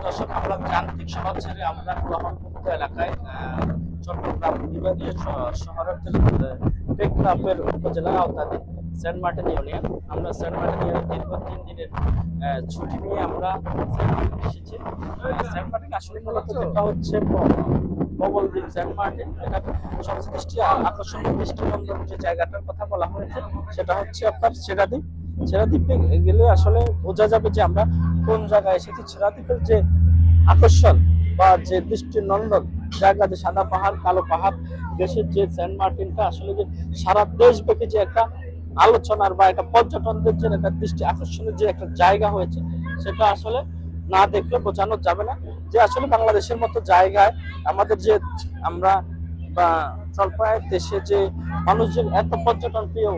দর্শক, আমরা যান্ত্রিক শহর ছেড়ে আমরা গ্রহণমুক্ত এলাকায় চট্টগ্রাম বিভাগীয় শহরের টেকনাফের উপজেলার আওতাধীন সেন্ট মার্টিন ইউনিয়ন। আমরা সেন্ট মার্টিন ইউনিয়ন দীর্ঘ 3 দিনের ছুটি নিয়ে আমরা সেন্ট মার্টিন এসেছি। সেন্ট মার্টিন আসলে মূলত যেটা হচ্ছে বগল দ্বীপ সেন্ট মার্টিন, এটা সবচেয়ে দৃষ্টি আকর্ষণীয় দৃষ্টিনন্দন যে জায়গাটার কথা বলা হয়েছে সেটা হচ্ছে আপনার সেরাদ্বীপ। সেরাদ্বীপে গেলে আসলে বোঝা যাবে যে আমরা কোন জায়গায় এসেছি। সেরাদ্বীপের যে আকর্ষণ বা যে দৃষ্টিনন্দন জায়গা, যে সাদা পাহাড় কালো পাহাড়, দেশের যে সেন্ট মার্টিনটা আসলে যে সারা দেশব্যাপী যে একটা আলোচনার বা একটা পর্যটনদের যে একটা দৃষ্টি আকর্ষণের যে একটা জায়গা হয়েছে, সেটা আসলে না দেখলে বোঝানো যাবে না যে আসলে বাংলাদেশের মতো জায়গায় আমাদের যে আমরা বা জলপাই দেশে যে মানুষজন এত পর্যটন প্রিয়,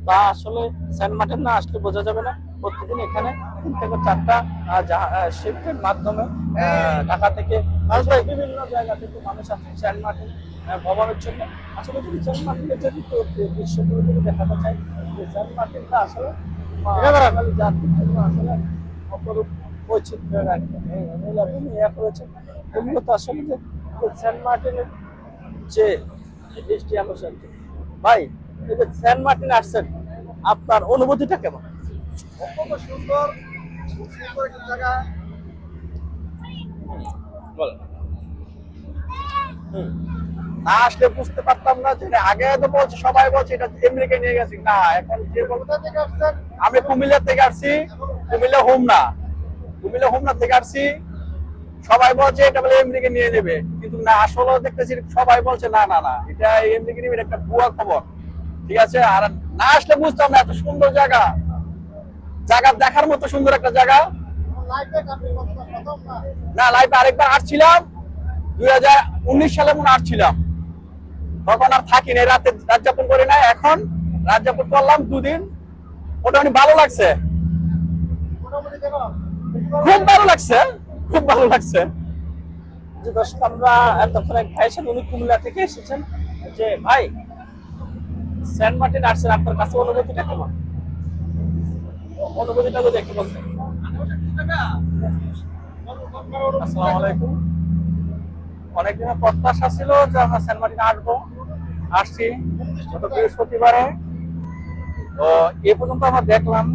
তা আসলে সেন্ট মার্টিন না আসলে বোঝা যাবে না। প্রতিদিন এখানে 3 থেকে 4টা শিফটের মাধ্যমে ঢাকা থেকে বিভিন্ন জায়গা থেকে মানুষ আসে সেন্ট মার্টিন ভ্রমণের জন্য। আসলে যদি সেন্ট মার্টিনের যদি দৃশ্যগুলো যদি দেখাতে চাই, যে সেন্ট মার্টিনটা আসলে জাতির জন্য আসলে অপরূপ বৈচিত্র্যের ইয়ে করেছেন। মূলত আসলে যে সেন্ট মার্টিনের যে দৃষ্টি আকর্ষণ। ভাই, এই যে সেন্ট মার্টিন আসছেন, আপনার অনুভূতিটা কেমন? অত্যন্ত সুন্দর, খুব সুন্দর একটা জায়গা। বলেন। না আসলে বুঝতে পারতাম না যে আগে তো বলছে, সবাই বলছে এটা আমেরিকা নিয়ে গেছি। না, এখন যে কোথা থেকে আসছেন? আমি কুমিল্লা থেকে আসছি, কুমিল্লা হোমনা থেকে আসছি। সবাই বলছে এটা বলে আমেরিকা নিয়ে নেবে, কিন্তু না, আসলে দেখতেছি সবাই বলছে না না না, এটা আমেরিকা নিবে, একটা ভুয়া খবর। ঠিক আছে, আর না আসলে বুঝতাম না এত সুন্দর জায়গা, জায়গা দেখার মতো সুন্দর একটা জায়গা। না, লাইফে আরেকবার আসছিলাম 2019 সালে মনে আসছিলাম, তখন আর থাকি না, রাতে রাত যাপন করি না। এখন রাত যাপন করলাম 2 দিন, মোটামুটি ভালো লাগছে, খুব ভালো লাগছে, খুব ভালো লাগছে। যে দর্শক, আমরা এতক্ষণ এক ভাই সাথে, উনি কুমিল্লা থেকে এসেছেন। যে ভাই, সেন্ট মার্টিন আসছেন, আপনার কাছে অনুভূতিটা কেমন? অনুভূতিটা যদি একটু বলতেন। আসসালামু আলাইকুম। অনেকদিনের প্রত্যাশা ছিল যে আমরা সেন্ট মার্টিন আসবো, আসছি গত বৃহস্পতিবারে। তো এ পর্যন্ত আমরা দেখলাম,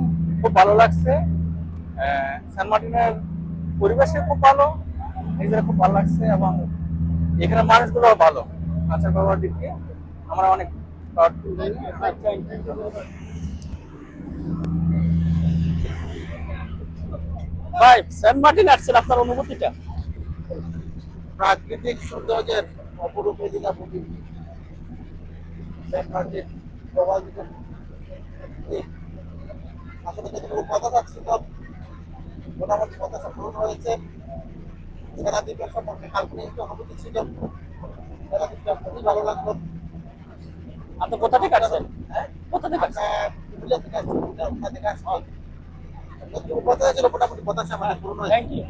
খুব ভালো লাগছে। সেন্ট মার্টিনের পরিবেশে খুব ভালো, নিজেরা খুব ভালো লাগছে, এবং এখানে মানুষগুলো ভালো, আচার ব্যবহার দিক দিয়ে আমরা অনেক ভাই, সেন্ট মার্টিন আসছেন, আপনার অনুভূতিটা? প্রাকৃতিক সৌন্দর্যের অপরূপ লীলাভূমি সেন্ট মার্টিন প্রবাল দ্বীপের আসলে যতটুকু কথা থাকছিল মোটামুটি কথা পূরণ হয়েছে। সারা দ্বীপের সম্পর্কে কাল্পনিক একটা অনুভূতি ছিল, সারা দ্বীপটা খুবই ভালো লাগলো। আপনি কোথা থেকে আসছেন? কোথা থেকে আসছেন? পুরুলিয়া থেকে আসছি, ওখান থেকে আসছি। যতটুকু কথা ছিল মোটামুটি কথা আমাদের পূরণ হয়েছে। Thank you.